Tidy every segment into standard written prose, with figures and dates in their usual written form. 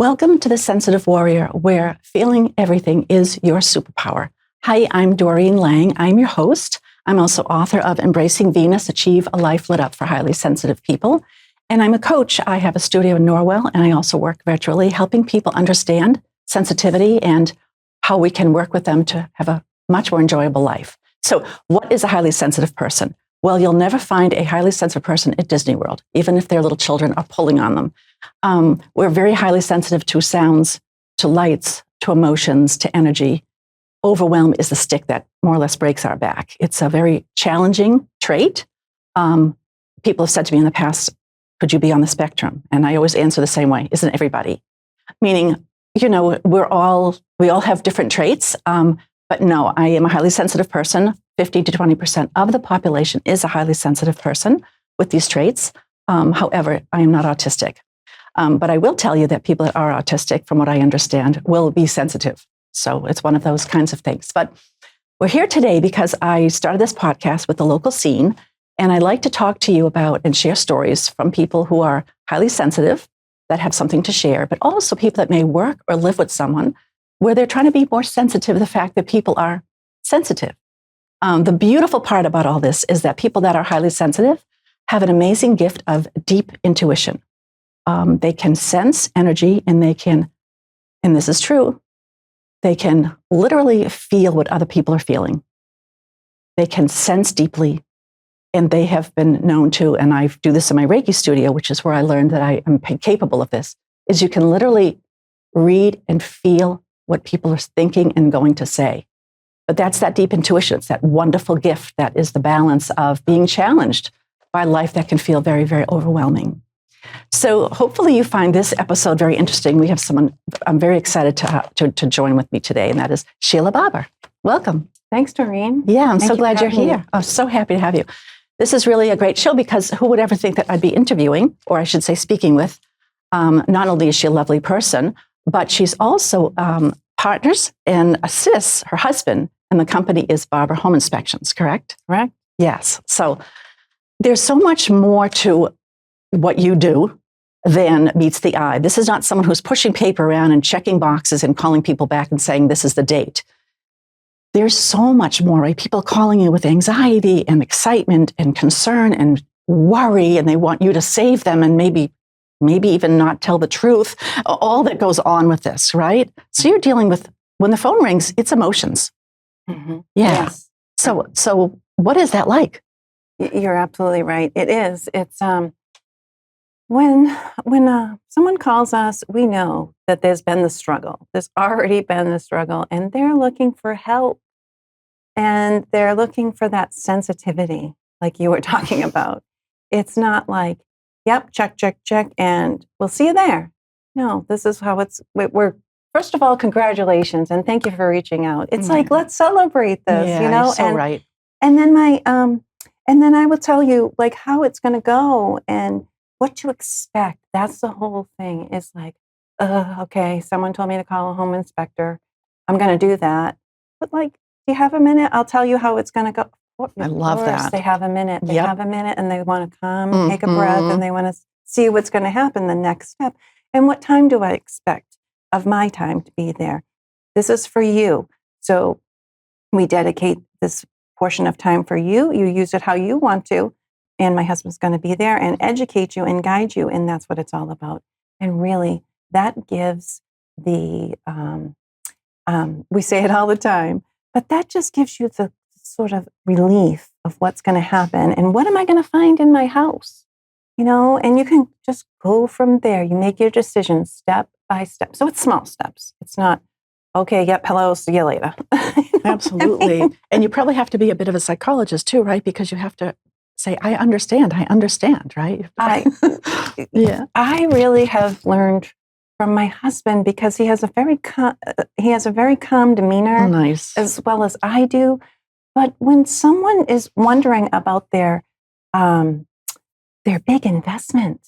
Welcome to the Sensitive Warrior, where feeling everything is your superpower. Hi, I'm Doreen Lang. I'm your host. I'm also author of Embracing Venus, Achieve a Life Lit Up for Highly Sensitive People. And I'm a coach. I have a studio in Norwell, and I also work virtually, helping people understand sensitivity and how we can work with them to have a much more enjoyable life. So what is a highly sensitive person? Well, you'll never find a highly sensitive person at Disney World, even if their little children are pulling on them. We're very highly sensitive to sounds, to lights, to emotions, to energy. Overwhelm is the stick that more or less breaks our back. It's a very challenging trait. People have said to me in the past, could you be on the spectrum? And I always answer the same way, isn't everybody? Meaning, we all have different traits. But no, I am a highly sensitive person. 50 to 20% of the population is a highly sensitive person with these traits. However, I am not autistic. But I will tell you that people that are autistic, from what I understand, will be sensitive. So it's one of those kinds of things. But we're here today because I started this podcast with the local scene, and I like to talk to you about and share stories from people who are highly sensitive, that have something to share, but also people that may work or live with someone where they're trying to be more sensitive to the fact that people are sensitive. The beautiful part about all this is that people that are highly sensitive have an amazing gift of deep intuition. They can sense energy, and they can, and this is true, they can literally feel what other people are feeling. They can sense deeply, and they have been known to, and I do this in my Reiki studio, which is where I learned that I am capable of this, is you can literally read and feel what people are thinking and going to say. But that's that deep intuition. It's that wonderful gift that is the balance of being challenged by life that can feel very, very overwhelming. So hopefully you find this episode very interesting. We have someone I'm very excited to join with me today, and that is Sheila Barber. Welcome. Thanks, Doreen. Yeah, I'm Thank so you glad for you're having here. me. I'm so happy to have you. This is really a great show because who would ever think that I'd be interviewing, or I should say speaking with, not only is she a lovely person, but she's also partners and assists her husband, and the company is Barber Home Inspections, correct? Correct. Yes. So there's so much more to what you do than meets the eye. This is not someone who's pushing paper around and checking boxes and calling people back and saying, this is the date. There's so much more, right? People calling you with anxiety and excitement and concern and worry, and they want you to save them and maybe even not tell the truth, all that goes on with this, right? So you're dealing with, when the phone rings, it's emotions. Mm-hmm. Yeah. Yes. So what is that like? You're absolutely right. It is. It's when someone calls us, we know that there's been the struggle. There's already been the struggle, and they're looking for help, and they're looking for that sensitivity, like you were talking about. It's not like, yep, check, and we'll see you there. No, this is how we're first of all, congratulations, and thank you for reaching out. It's like, let's celebrate this, Yeah, you're so right. And then and then I will tell you like how it's going to go and what to expect. That's the whole thing. Is like, okay, someone told me to call a home inspector. I'm going to do that. But like, do you have a minute? I'll tell you how it's going to go. I love that. They have a minute. They Yep. have a minute, and they want to come, take a breath, and they want to see what's going to happen the next step. And what time do I expect of my time to be there? This is for you. So we dedicate this portion of time for you. You use it how you want to. And my husband's going to be there and educate you and guide you. And that's what it's all about. And really, that gives the, we say it all the time, but that just gives you the sort of relief of what's going to happen. And what am I going to find in my house? And you can just go from there. You make your decision step by step. So it's small steps. It's not, okay, yep, hello, see you later. Absolutely. And you probably have to be a bit of a psychologist too, right? Because you have to say, I understand, right? Yeah. I really have learned from my husband because he has a very calm demeanor, Nice, as well as I do. But when someone is wondering about their big investment,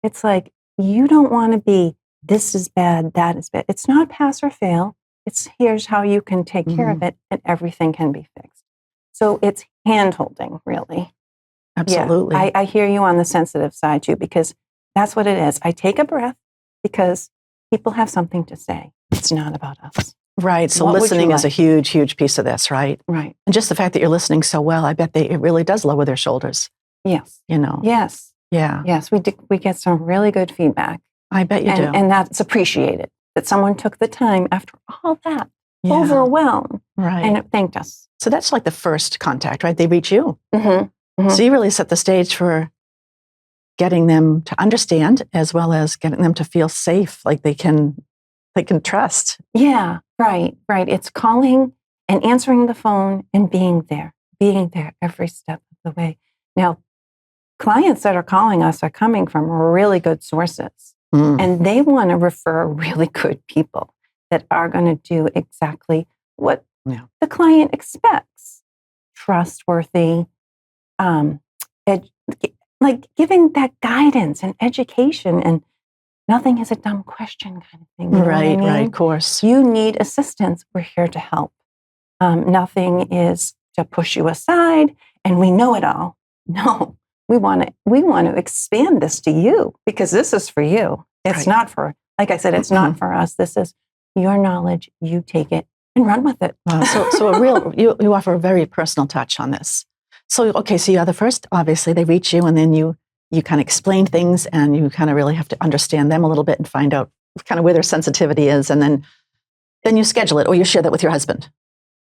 it's like, you don't want to be, this is bad, that is bad. It's not pass or fail. It's here's how you can take care of it, and everything can be fixed. So it's hand-holding, really. Absolutely. Yeah, I hear you on the sensitive side too, because that's what it is. I take a breath because, people have something to say. It's not about us. Right. So What would you listening is a like? huge, huge piece of this, right? Right. And just the fact that you're listening so well, I bet it really does lower their shoulders, Yes. you know? Yes. Yeah. Yes. We get some really good feedback. I bet you do. And that's appreciated, that someone took the time after all that Yeah. overwhelm Right. and it thanked us. So that's like the first contact, right? They reach you. Mm-hmm. So you really set the stage for getting them to understand as well as getting them to feel safe, like they can trust. Yeah, right. It's calling and answering the phone and being there every step of the way. Now, clients that are calling us are coming from really good sources, and they want to refer really good people that are going to do exactly what the client expects. Trustworthy, like giving that guidance and education, and nothing is a dumb question kind of thing. You know Right, what I mean? right, of course. You need assistance. We're here to help. Nothing is to push you aside, and we know it all. No, we want to expand this to you because this is for you. It's not for, like I said, it's not for us. This is your knowledge. You take it and run with it. Wow. So you offer a very personal touch on this. So, okay, so you're the first, obviously, they reach you and then you kind of explain things and you kind of really have to understand them a little bit and find out kind of where their sensitivity is. And then you schedule it or you share that with your husband.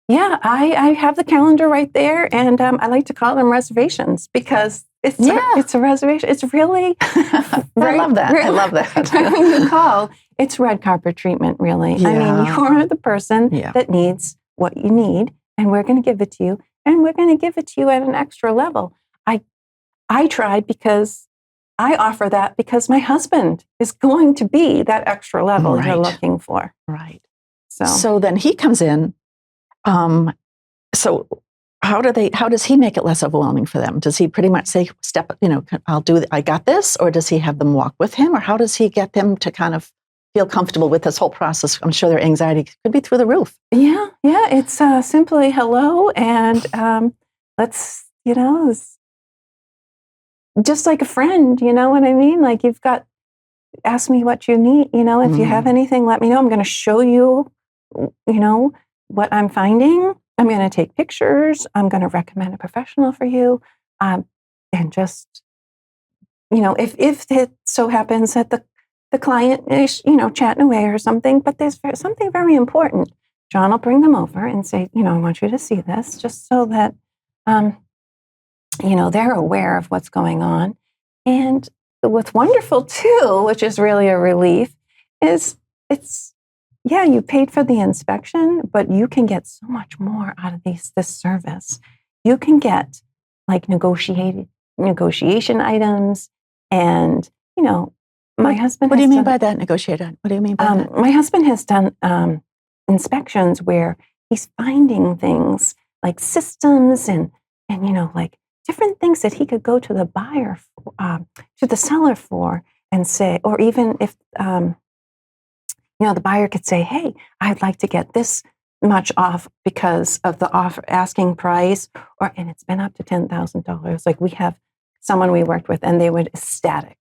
Yeah, I have the calendar right there, and I like to call them reservations because it's a reservation. It's really, I love that. I love that. When you call, it's red carpet treatment, really. Yeah. I mean, you're the person that needs what you need, and we're going to give it to you, and we're going to give it to you at an extra level. I tried because I offer that because my husband is going to be that extra level you're looking for. Right. So then he comes in. So how does he make it less overwhelming for them? Does he pretty much say, I got this? Or does he have them walk with him? Or how does he get them to kind of feel comfortable with this whole process? I'm sure their anxiety could be through the roof. Yeah. It's simply hello. And let's, it's just like a friend, you know what I mean? Like ask me what you need, if you have anything, let me know. I'm going to show you, what I'm finding. I'm going to take pictures. I'm going to recommend a professional for you. And just, if it so happens that the client is, chatting away or something, but there's something very important, John will bring them over and say, I want you to see this just so that, they're aware of what's going on. And what's wonderful too, which is really a relief, is you paid for the inspection, but you can get so much more out of this service. You can get like negotiation items, and my husband. What do you mean by that? Negotiated? What do you mean by that? My husband has done inspections where he's finding things like systems and like different things that he could go to the buyer, to the seller for, and say, or even if the buyer could say, hey, I'd like to get this much off because of the asking price, and it's been up to $10,000. Like we have someone we worked with, and they were ecstatic.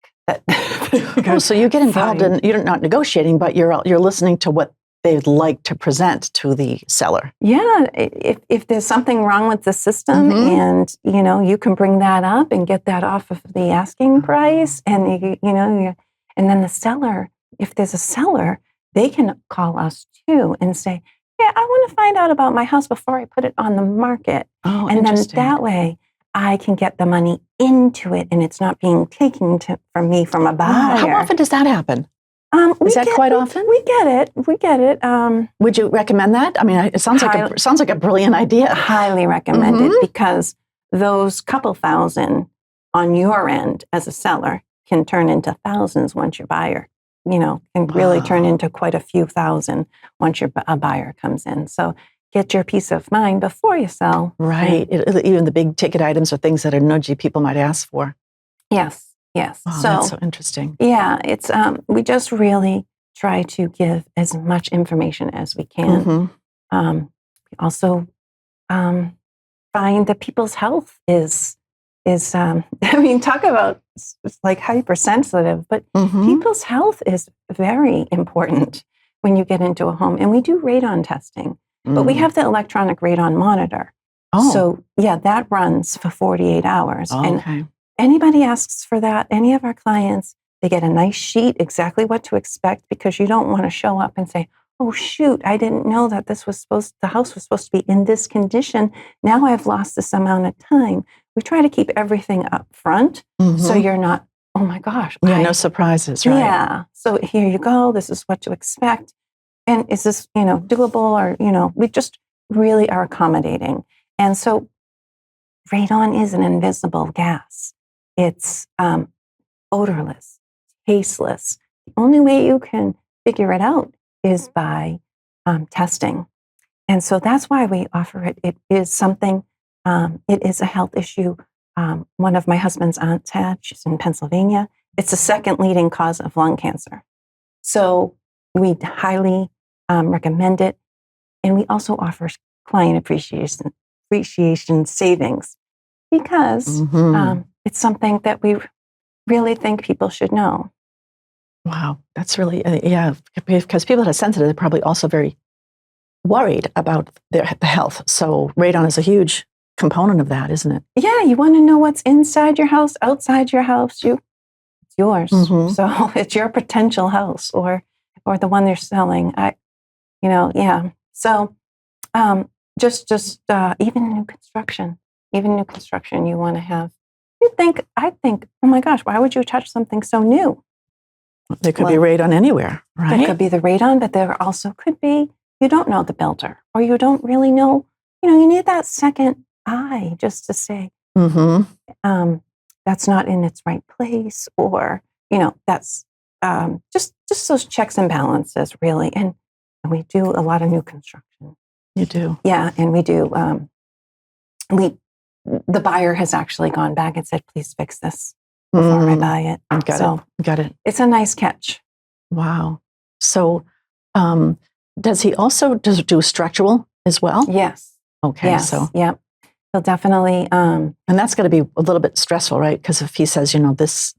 So you get involved in, you're not negotiating, but you're listening to what they'd like to present to the seller. Yeah, if there's something wrong with the system, and you can bring that up and get that off of the asking price, and and then the seller, if there's a seller, they can call us too and say, "Yeah, I want to find out about my house before I put it on the market." Oh, and then that way, I can get the money into it, and it's not being taken from me from a buyer. How often does that happen? Is that quite often? We get it. Would you recommend that? I mean, it sounds like a brilliant idea. Highly recommended, because those couple thousand on your end as a seller can turn into thousands once your buyer, can really turn into quite a few thousand once a buyer comes in. So get your peace of mind before you sell. Right. Even the big ticket items are things that are nudgy people might ask for. Yes. Oh, that's so interesting. Yeah, it's we just really try to give as much information as we can. We also find that people's health is I mean, talk about like hypersensitive, but people's health is very important when you get into a home. And we do radon testing, but we have the electronic radon monitor. Oh. So yeah, that runs for 48 hours. Oh, okay. And anybody asks for that, any of our clients, they get a nice sheet, exactly what to expect, because you don't want to show up and say, oh, shoot, I didn't know that the house was supposed to be in this condition. Now I've lost this amount of time. We try to keep everything up front so you're not, oh my gosh. Yeah, no surprises, right? Yeah. So here you go. This is what to expect. And is this, doable? Or, we just really are accommodating. And so radon is an invisible gas. It's odorless, tasteless. The only way you can figure it out is by testing. And so that's why we offer it. It is something, it is a health issue. One of my husband's aunts had, she's in Pennsylvania. It's the second leading cause of lung cancer. So we highly recommend it. And we also offer client appreciation savings because it's something that we really think people should know. Wow, that's really, because people that are sensitive are probably also very worried about the health. So radon is a huge component of that, isn't it? Yeah, you want to know what's inside your house, outside your house. It's yours. So it's your potential house or the one they're selling. So just even new construction, you want to have. I think, oh my gosh, why would you touch something so new? There could be radon anywhere, right? There could be the radon, but there also could be, you don't know the builder, or you don't really know, you need that second eye just to say, that's not in its right place, or, that's just those checks and balances, really. And we do a lot of new construction. You do? Yeah, and we do. The buyer has actually gone back and said, please fix this before I buy it. Got it. It's a nice catch. Wow. So does he also do structural as well? Yes. Okay. Yes. So yeah, he'll definitely. And that's going to be a little bit stressful, right? Because if he says, this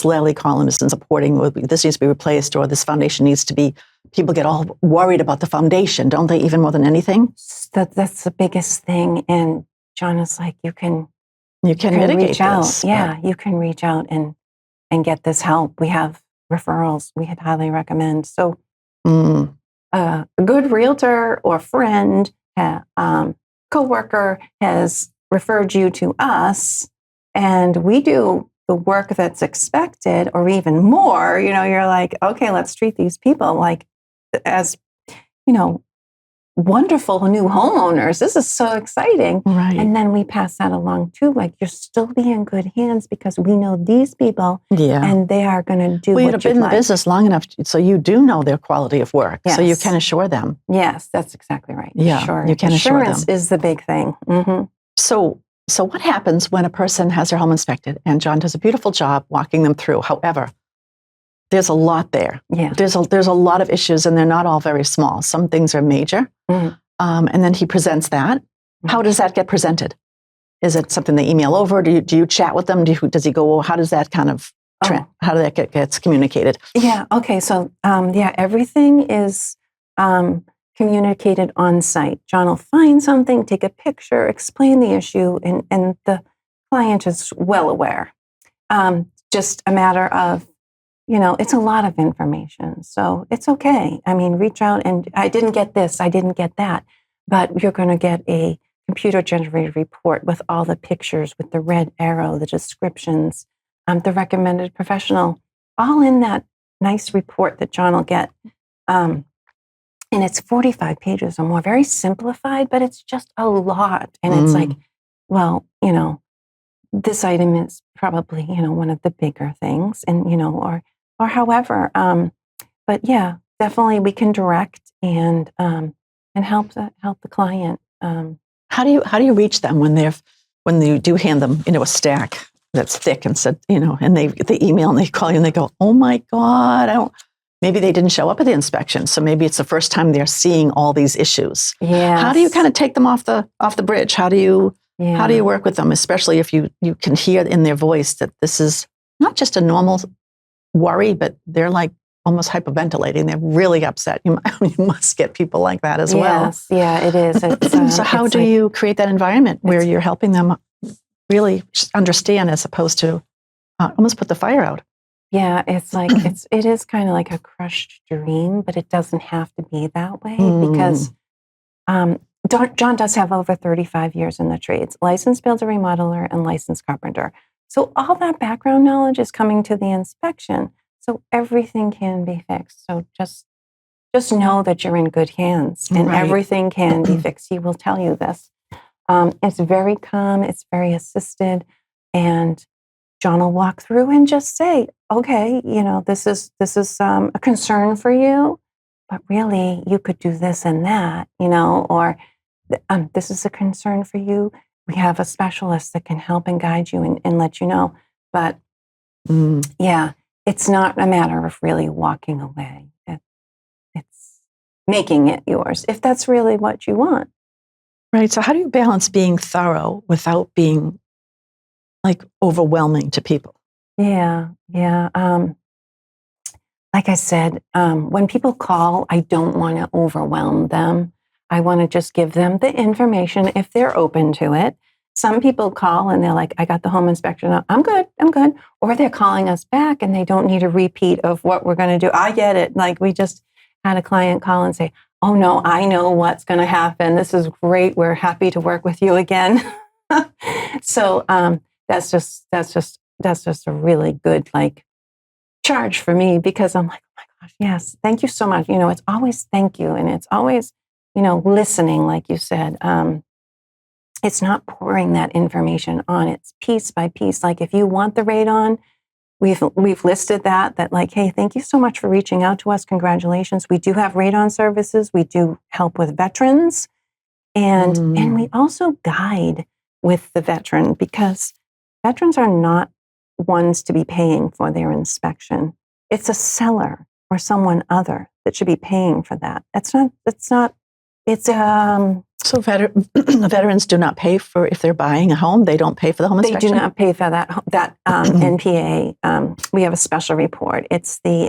Lally column isn't supporting, or this needs to be replaced, or this foundation needs to be, people get all worried about the foundation, don't they, even more than anything? That's the biggest thing. And John is like, you can mitigate reach out. this. Yeah, you can reach out and get this help. We have referrals we would highly recommend. So a good realtor or friend, coworker has referred you to us, and we do the work that's expected or even more. You're like, okay, let's treat these people like as, wonderful new homeowners. This is so exciting. Right. And then we pass that along too. Like, you'll still be in good hands because we know these people and they are going to do what you've been in the business long enough so you do know their quality of work. Yes. So you can assure them. Yes, that's exactly right. Yeah, sure. You can assure them. Assurance is the big thing. So what happens when a person has their home inspected, and John does a beautiful job walking them through? However, there's a lot there. Yeah. There's a lot of issues, and they're not all very small. Some things are major. And then he presents that. How does that get presented? Is it something they email over? Do you chat with them? Does he go, how does that kind of, how does that gets communicated? Yeah. Okay. So, everything is communicated on site. John will find something, take a picture, explain the issue, and the client is well aware. Just a matter of, it's a lot of information. So it's okay. I mean, reach out and I didn't get this, I didn't get that. But you're going to get a computer-generated report with all the pictures, with the red arrow, the descriptions, the recommended professional, all in that nice report that John will get. And it's 45 pages or more, very simplified, but it's just a lot. And it's like, well, this item is probably, one of the bigger things, and, or however, but yeah, definitely we can direct and help the client. How do you reach them when you do hand them, a stack that's thick and said, and they email and they call you and they go, oh my God, maybe they didn't show up at the inspection. So maybe it's the first time they're seeing all these issues. Yeah. How do you kind of take them off the bridge? How do you Yeah. How do you work with them, especially if you can hear in their voice that this is not just a normal worry, but they're like almost hyperventilating. They're really upset. You must get people like that as well. Yes, yeah, it is. So how do you create that environment where you're helping them really understand as opposed to almost put the fire out? Yeah, it's like it is kind of like a crushed dream, but it doesn't have to be that way because John does have over 35 years in the trades, licensed builder remodeler and licensed carpenter. So all that background knowledge is coming to the inspection, so everything can be fixed. So just know that you're in good hands, and everything can be fixed. He will tell you this. It's very calm, it's very assisted, and John will walk through and just say, okay, this is a concern for you, but really you could do this and that, or this is a concern for you. We have a specialist that can help and guide you and let you know. But yeah, it's not a matter of really walking away. It's making it yours, if that's really what you want. Right. So how do you balance being thorough without being like overwhelming to people? Yeah. Like I said, when people call, I don't want to overwhelm them. I want to just give them the information if they're open to it. Some people call and they're like, I got the home inspection. I'm good. Or they're calling us back and they don't need a repeat of what we're going to do. I get it. Like we just had a client call and say, oh no, I know what's going to happen. This is great. We're happy to work with you again. So that's just a really good like charge for me, because I'm like, oh my gosh, yes, thank you so much. It's always thank you. And it's always, listening, like you said. It's not pouring that information on. It's piece by piece. Like if you want the radon, we've listed that like, hey, thank you so much for reaching out to us. Congratulations. We do have radon services. We do help with veterans. And we also guide with the veteran, because veterans are not ones to be paying for their inspection. It's a seller or someone other that should be paying for that. So veterans do not pay for, if they're buying a home, they don't pay for the home inspection? They do not pay for that NPA. We have a special report. It's like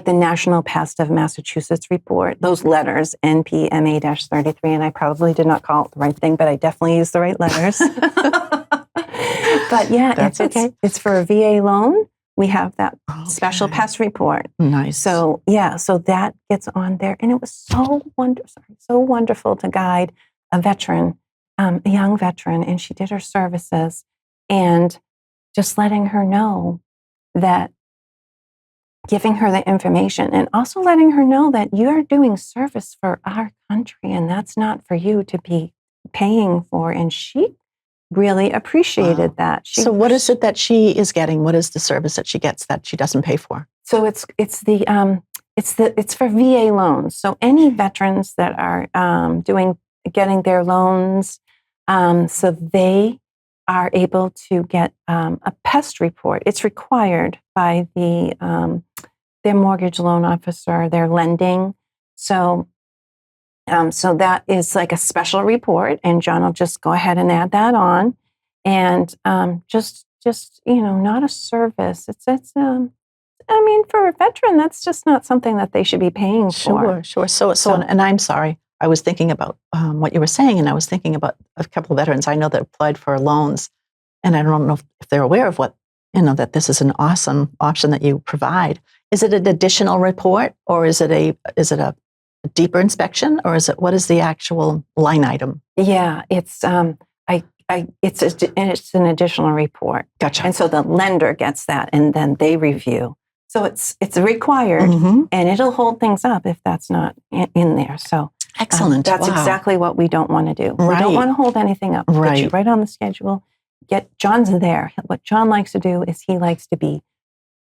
the National Pest of Massachusetts report. Those letters, NPMA-33, and I probably did not call it the right thing, but I definitely used the right letters. But yeah, it's for a VA loan. We have that special pest report. Nice. So that gets on there, and it was so wonderful to guide a veteran, a young veteran, and she did her services, and just letting her know that, giving her the information, and also letting her know that you're doing service for our country, and that's not for you to be paying for. And she really appreciated that. So what is it that she is getting? What is the service that she gets that she doesn't pay for? So it's for VA loans. So any veterans that are getting their loans, so they are able to get a pest report. It's required by their mortgage loan officer, their lending. So that is like a special report, and John will just go ahead and add that on, and just not a service. It's for a veteran, that's just not something that they should be paying for. Sure. So, and I'm sorry, I was thinking about what you were saying, and I was thinking about a couple of veterans I know that applied for loans, and I don't know if they're aware of that this is an awesome option that you provide. Is it an additional report, or is it a deeper inspection, or what is the actual line item? Yeah, it's it's an additional report. Gotcha. And so the lender gets that, and then they review. So it's required, and it'll hold things up if that's not in there. So excellent. That's exactly what we don't want to do. Right. We don't want to hold anything up. Right. Get you right on the schedule. John's there. What John likes to do is he likes to be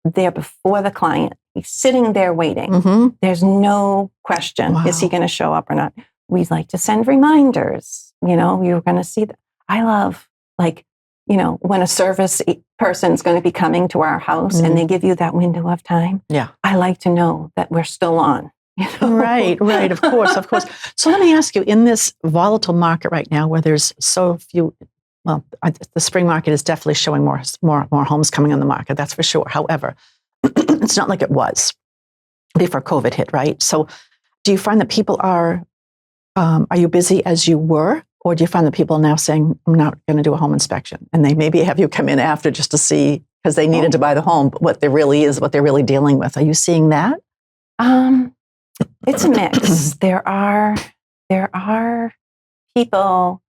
there before the client. He's sitting there waiting. There's no question, is he going to show up or not? We like to send reminders. You're going to see that. I love, when a service person's going to be coming to our house and they give you that window of time. Yeah. I like to know that we're still on. Right, of course, of course. So let me ask you, in this volatile market right now where there's so few, well, the spring market is definitely showing more homes coming on the market, that's for sure. However, it's not like it was before COVID hit, right? So do you find that people are you busy as you were? Or do you find that people are now saying, I'm not going to do a home inspection? And they maybe have you come in after just to see, because they needed to buy the home, but what there really is, what they're really dealing with. Are you seeing that? It's a mix. There are people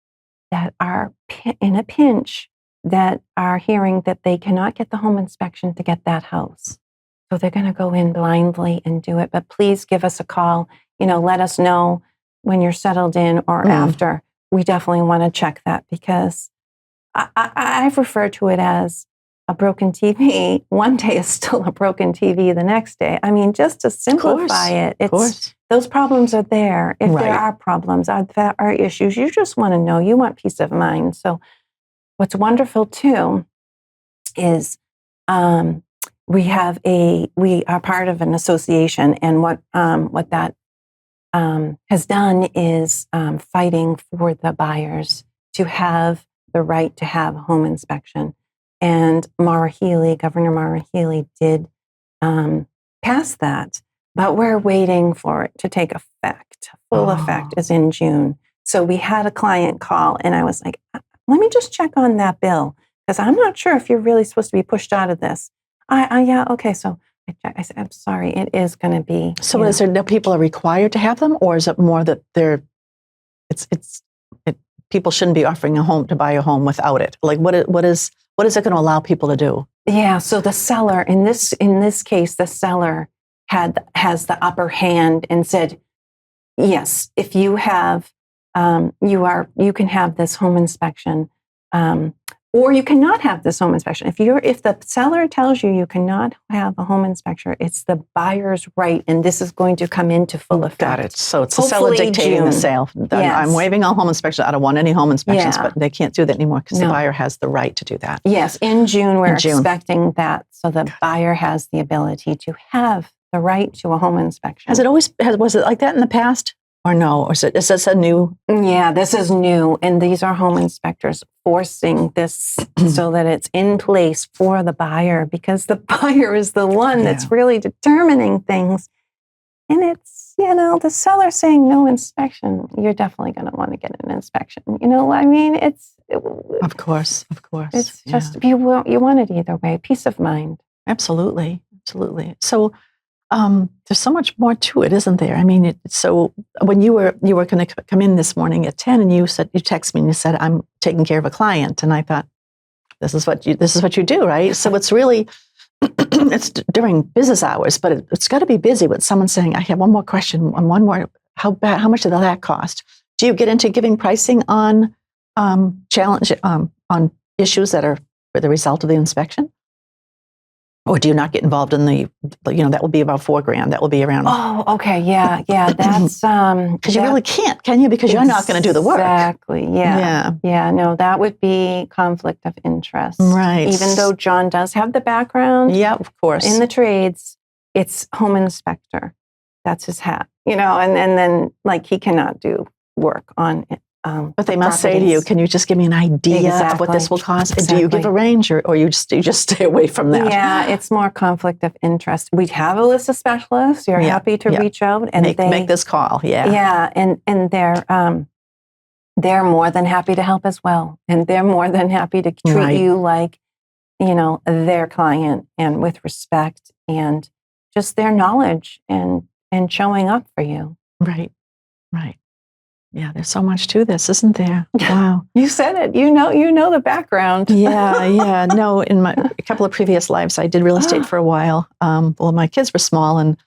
that are in a pinch that are hearing that they cannot get the home inspection to get that house. So they're going to go in blindly and do it. But please give us a call. Let us know when you're settled in or after. We definitely want to check that, because I've referred to it as a broken TV. One day is still a broken TV the next day. I mean, just to simplify it, those problems are there. If there are problems, there are issues, you just want to know, you want peace of mind. So what's wonderful too is we are part of an association, and what that has done is fighting for the buyers to have the right to have a home inspection. And Governor Maura Healey did pass that, but we're waiting for it to take effect. Full effect is in June. So we had a client call, and I was like, let me just check on that bill, because I'm not sure if you're really supposed to be pushed out of this. Yeah, okay, so I said, I'm sorry, it is going to be. So is there no people are required to have them, or is it more that people shouldn't be offering a home to buy a home without it? Like what is it going to allow people to do? Yeah, so the seller in this case, the seller has the upper hand and said, yes, if you have you can have this home inspection. Or you cannot have this home inspection. If the seller tells you cannot have a home inspection, it's the buyer's right, and this is going to come into full effect. Got it. So it's the seller dictating the sale. Yes. I'm waiving all home inspections. I don't want any home inspections, but they can't do that anymore because the buyer has the right to do that. Yes, in June we're expecting that, so the buyer has the ability to have the right to a home inspection. Was it like that in the past? Or no? Or is this a new? Yeah, this is new. And these are home inspectors forcing this so that it's in place for the buyer, because the buyer is the one that's really determining things. And it's, the seller saying no inspection, you're definitely going to want to get an inspection. I mean, Of course. It's just, you want it either way, peace of mind. Absolutely. So, there's so much more to it, isn't there? I mean, so when you were going to come in this morning at 10, and you texted me and you said, I'm taking care of a client, and I thought, this is what you do, right? So it's really, it's during business hours, but it's got to be busy with someone saying, I have one more question, one more. How much did that cost? Do you get into giving pricing on on issues that are the result of the inspection? Or do you not get involved in that will be about $4,000. That will be around. Oh, okay. Yeah. That's, because you really can't, can you? Because you're not going to do the work. Exactly. Yeah. No, that would be conflict of interest. Right. Even though John does have the background. Yeah, of course. In the trades, it's home inspector. That's his hat, and then he cannot do work on it. But they must say to you, can you just give me an idea of what this will cost? Exactly. Do you give a range, or you just stay away from that? Yeah, it's more conflict of interest. We have a list of specialists. You're happy to reach out and make this call. Yeah. Yeah, and they're more than happy to help as well. And they're more than happy to treat you like, their client, and with respect and just their knowledge and showing up for you. Right. Yeah, there's so much to this, isn't there? Wow. You said it. You know the background. Yeah. No, in a couple of previous lives, I did real estate for a while. My kids were small, and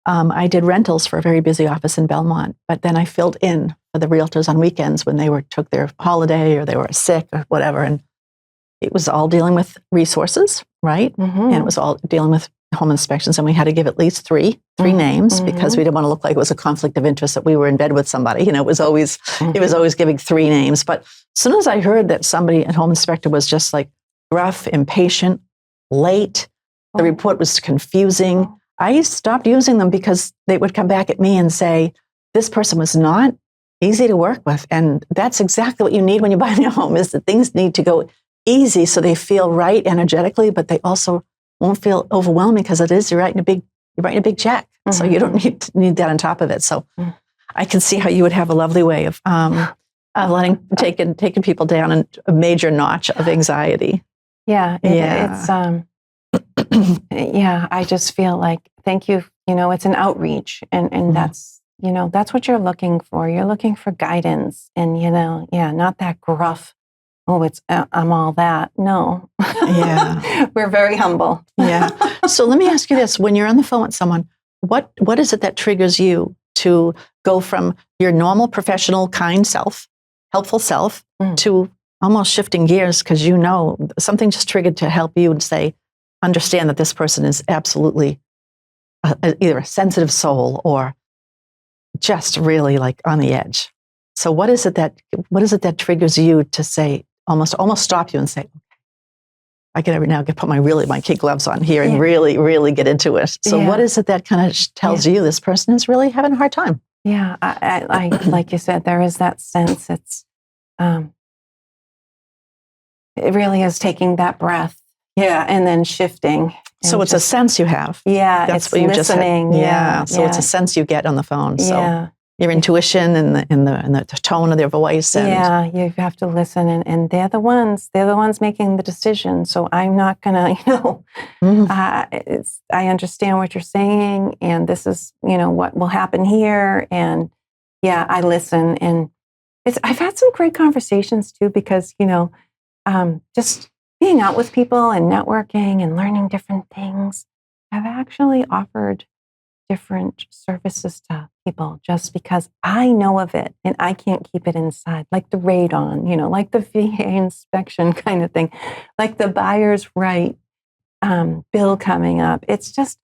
I did rentals for a very busy office in Belmont. But then I filled in for the realtors on weekends when they took their holiday or they were sick or whatever. And it was all dealing with resources, right? Mm-hmm. And it was all dealing with home inspections, and we had to give at least three names because we didn't want to look like it was a conflict of interest that we were in bed with somebody. It was always giving 3 names. But as soon as I heard that somebody at home inspector was just like gruff, impatient, late, the report was confusing. I stopped using them because they would come back at me and say, this person was not easy to work with. And that's exactly what you need when you buy a home, is that things need to go easy so they feel right energetically, but they also won't feel overwhelming because you're writing a big check. Mm-hmm. So you don't need that on top of it. So I can see how you would have a lovely way of taking people down a major notch of anxiety. Yeah. It's I just feel like, thank you. It's an outreach, and that's what you're looking for. You're looking for guidance, and not that gruff. Oh, I'm all that. No. Yeah. We're very humble. Yeah. So let me ask you this: when you're on the phone with someone, what is it that triggers you to go from your normal, professional, kind self, helpful self, to almost shifting gears because something just triggered to help you and say, understand that this person is absolutely either a sensitive soul or just really like on the edge. So what is it that triggers you to say, almost stop you and say, I can now put my kid gloves on here and really, really get into it. So what is it that kind of tells you this person is really having a hard time? Yeah, I like you said, there is that sense. It's it really is taking that breath. Yeah, and then shifting. So it's a sense you have. Yeah, that's it's what you listening. just said. Yeah, so it's a sense you get on the phone. So your intuition and the tone of their voice. And you have to listen, and they're the ones making the decision. So I'm not gonna, I understand what you're saying, and this is, what will happen here, and I listen, and I've had some great conversations too, because just being out with people and networking and learning different things, I've actually offered different services to people just because I know of it and I can't keep it inside, like the radon, like the VA inspection kind of thing, like the buyer's right bill coming up. It's just,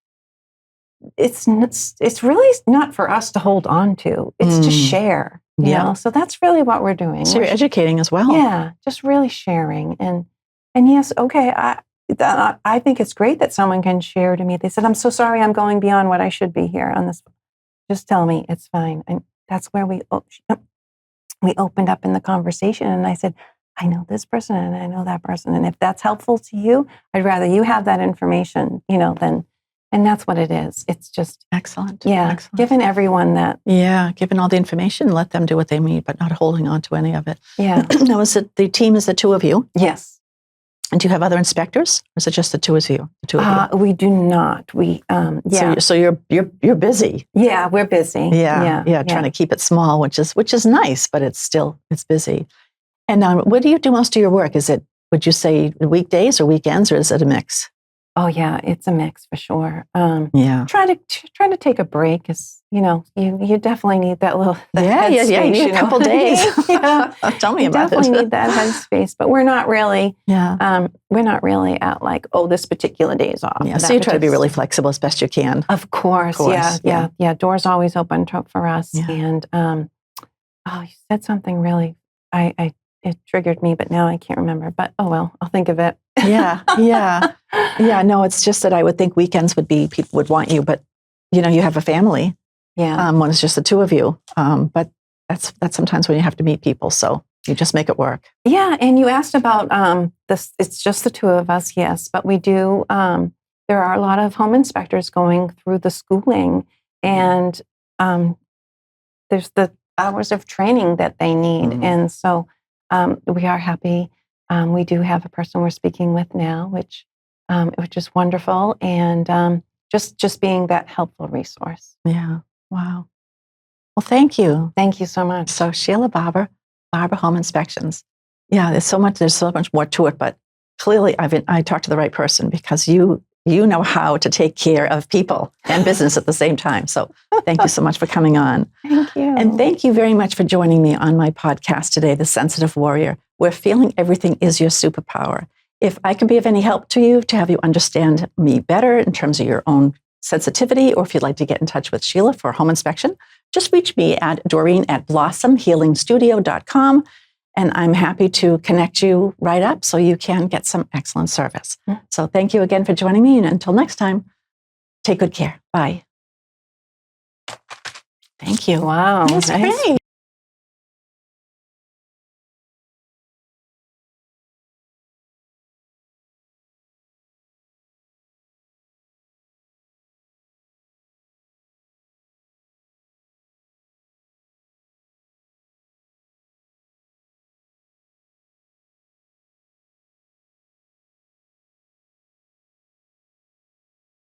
it's really not for us to hold on to. It's to share, you know? So that's really what we're doing. So you're educating as well. Yeah, just really sharing. And yes, okay, I think it's great that someone can share to me. They said, I'm so sorry, I'm going beyond what I should be here on this. Just tell me, it's fine. And that's where we opened up in the conversation. And I said, I know this person and I know that person. And if that's helpful to you, I'd rather you have that information, than, and that's what it is. It's just. Excellent. Yeah. Excellent. Giving everyone that. Yeah. Giving all the information, let them do what they need, but not holding on to any of it. Yeah. Now, the team is the two of you? Yes. And do you have other inspectors, or is it just the two of you? We do not. We So you're busy. Yeah, we're busy. Yeah. Trying to keep it small, which is nice, but it's busy. And what do you do most of your work? Would you say weekdays or weekends, or is it a mix? Oh yeah, it's a mix for sure. Try to take a break, because you definitely need that little headspace, you need a couple days. Tell me about it. You definitely need that headspace, but we're not really. We're not really at like, this particular day is off. Yeah, so you try to be really flexible as best you can. Of course. Yeah. Doors always open for us, and you said something really. It triggered me, but now I can't remember. But oh well, I'll think of it. Yeah. No, it's just that I would think weekends people would want you, but you have a family. Yeah. When it's just the two of you. But that's sometimes when you have to meet people. So you just make it work. Yeah. And you asked about this. It's just the two of us. Yes, but we do. There are a lot of home inspectors going through the schooling, and there's the hours of training that they need, and so. We are happy. We do have a person we're speaking with now, which is wonderful, and just being that helpful resource. Yeah. Wow. Well, thank you. Thank you so much. So Sheila Barber Home Inspections. Yeah, there's so much more to it, but clearly I talked to the right person, because you know how to take care of people and business at the same time. So thank you so much for coming on. Thank you. And thank you very much for joining me on my podcast today, The Sensitive Warrior, where feeling everything is your superpower. If I can be of any help to you to have you understand me better in terms of your own sensitivity, or if you'd like to get in touch with Sheila for home inspection, just reach me at Doreen@blossomhealingstudio.com. And I'm happy to connect you right up so you can get some excellent service. So thank you again for joining me. And until next time. Take good care. Bye. Thank you. Wow. That's Nice. great.